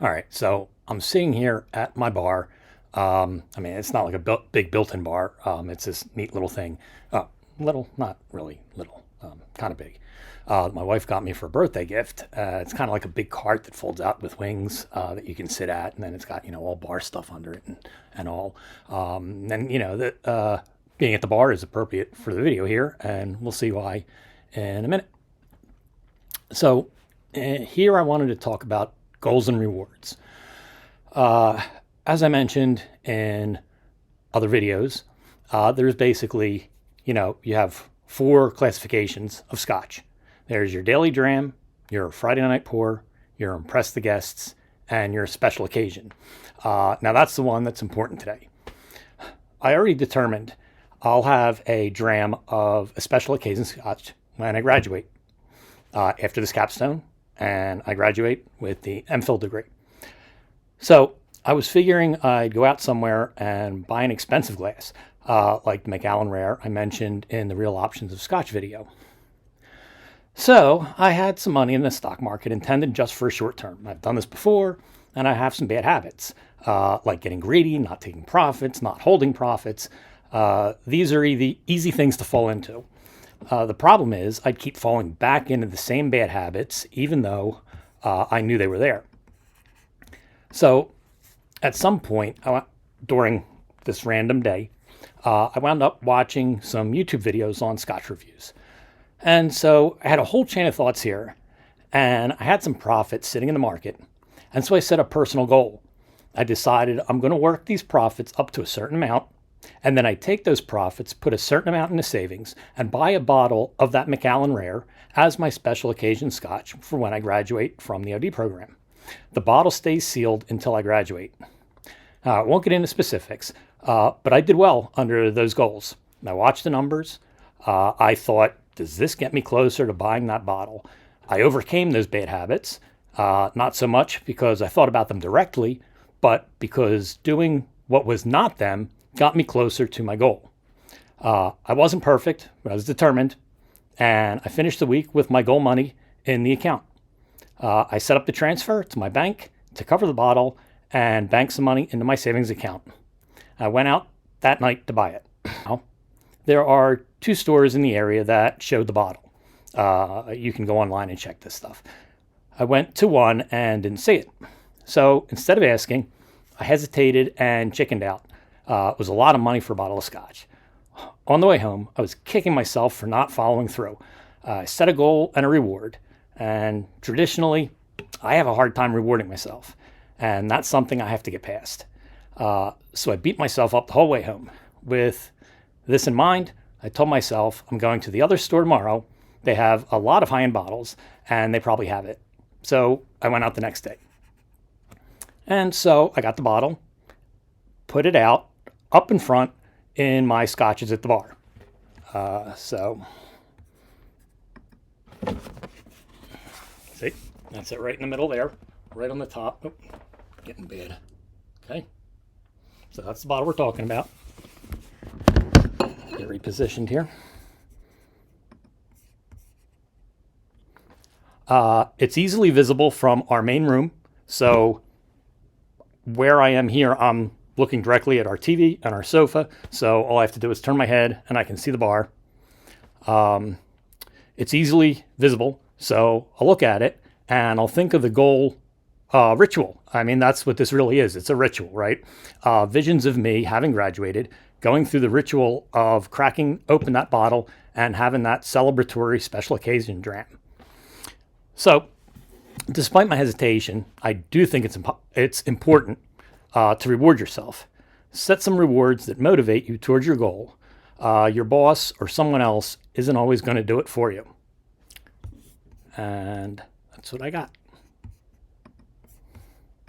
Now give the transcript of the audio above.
All right, so I'm sitting here at my bar. I mean, it's not like a big built-in bar. It's this neat little thing. Little, not really little, kind of big. My wife got me for a birthday gift. It's kind of like a big cart that folds out with wings that you can sit at, and then it's got all bar stuff under it and all. And that being at the bar is appropriate for the video here, and we'll see why in a minute. So here I wanted to talk about goals and rewards. As I mentioned in other videos, there's basically, you have four classifications of scotch. There's your daily dram, your Friday night pour, your impress the guests, and your special occasion. Now that's the one that's important today. I already determined I'll have a dram of a special occasion scotch when I graduate after this capstone, and I graduate with the MPhil degree. So I was figuring I'd go out somewhere and buy an expensive glass, like the Macallan Rare I mentioned in the Real Options of Scotch video. So I had some money in the stock market intended just for a short term. I've done this before, and I have some bad habits, like getting greedy, not taking profits, not holding profits. These are easy things to fall into. The problem is I'd keep falling back into the same bad habits, even though I knew they were there. So at some point during this random day, I wound up watching some YouTube videos on Scotch reviews. And so I had a whole chain of thoughts here, and I had some profits sitting in the market. And so I set a personal goal. I decided I'm going to work these profits up to a certain amount, and then I take those profits, put a certain amount into savings, and buy a bottle of that Macallan Rare as my special occasion scotch for when I graduate from the OD program. The bottle stays sealed until I graduate. I won't get into specifics, but I did well under those goals. I watched the numbers. I thought, does this get me closer to buying that bottle? I overcame those bad habits, not so much because I thought about them directly, but because doing what was not them got me closer to my goal. I wasn't perfect, but I was determined, and I finished the week with my goal money in the account. I set up the transfer to my bank to cover the bottle and bank some money into my savings account. I went out that night to buy it. Now, there are two stores in the area that showed the bottle. You can go online and check this stuff. I went to one and didn't see it. So instead of asking, I hesitated and chickened out. It was a lot of money for a bottle of scotch. On the way home, I was kicking myself for not following through. I set a goal and a reward. And traditionally, I have a hard time rewarding myself. And that's something I have to get past. So I beat myself up the whole way home. With this in mind, I told myself I'm going to the other store tomorrow. They have a lot of high-end bottles, and they probably have it. So I went out the next day. And so I got the bottle, put it out, up in front in my scotches at the bar. See, that's it right in the middle there, right on the top. Oh, getting bad. Okay, so that's the bottle we're talking about. Get repositioned here. It's easily visible from our main room. So where I am here, I'm looking directly at our TV and our sofa. So all I have to do is turn my head and I can see the bar. It's easily visible. So I'll look at it and I'll think of the goal ritual. I mean, that's what this really is. It's a ritual, right? Visions of me having graduated, going through the ritual of cracking open that bottle and having that celebratory special occasion dram. So despite my hesitation, I do think it's important to reward yourself. Set some rewards that motivate you towards your goal. Your boss or someone else isn't always going to do it for you. And that's what I got.